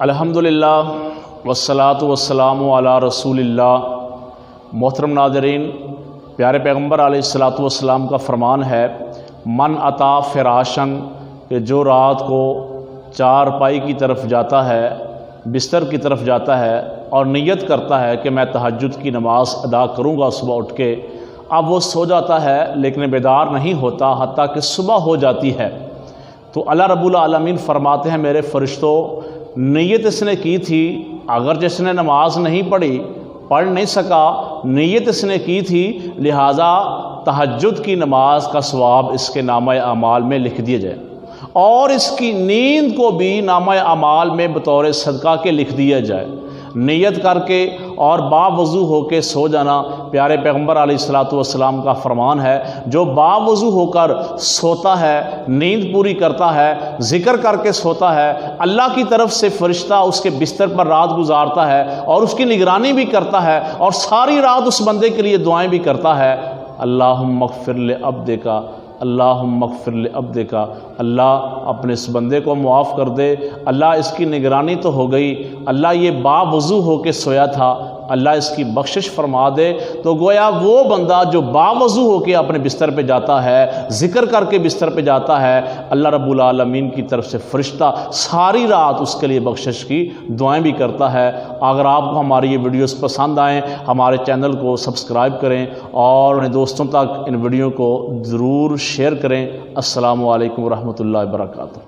الحمدللہ والصلاۃ والسلام علی رسول اللہ۔ محترم ناظرین، پیارے پیغمبر علیہ الصلاۃ والسلام کا فرمان ہے، من اتا فراشن، کہ جو رات کو چارپائی کی طرف جاتا ہے، بستر کی طرف جاتا ہے اور نیت کرتا ہے کہ میں تہجد کی نماز ادا کروں گا صبح اٹھ کے، اب وہ سو جاتا ہے لیکن بیدار نہیں ہوتا حتیٰ کہ صبح ہو جاتی ہے، تو اللہ رب العالمین فرماتے ہیں، میرے فرشتوں، نیت اس نے کی تھی، اگر جس نے نماز نہیں پڑھ نہیں سکا، نیت اس نے کی تھی، لہٰذا تہجد کی نماز کا ثواب اس کے نامہ اعمال میں لکھ دیا جائے، اور اس کی نیند کو بھی نامہ اعمال میں بطور صدقہ کے لکھ دیا جائے۔ نیت کر کے اور باوضو ہو کے سو جانا پیارے پیغمبر علیہ الصلاۃ والسلام کا فرمان ہے، جو باوضو ہو کر سوتا ہے، نیند پوری کرتا ہے، ذکر کر کے سوتا ہے، اللہ کی طرف سے فرشتہ اس کے بستر پر رات گزارتا ہے اور اس کی نگرانی بھی کرتا ہے اور ساری رات اس بندے کے لیے دعائیں بھی کرتا ہے، اللہم اغفر لعبدک، اللہم اغفر لعبدک، اللہ اپنے اس بندے کو معاف کر دے، اللہ اس کی نگرانی تو ہو گئی، اللہ یہ باوضو ہو کے سویا تھا، اللہ اس کی بخشش فرما دے۔ تو گویا وہ بندہ جو باوضو ہو کے اپنے بستر پہ جاتا ہے، ذکر کر کے بستر پہ جاتا ہے، اللہ رب العالمین کی طرف سے فرشتہ ساری رات اس کے لیے بخشش کی دعائیں بھی کرتا ہے۔ اگر آپ کو ہماری یہ ویڈیوز پسند آئیں، ہمارے چینل کو سبسکرائب کریں اور اپنے دوستوں تک ان ویڈیو کو ضرور شیئر کریں۔ السلام علیکم ورحمۃ اللہ وبرکاتہ۔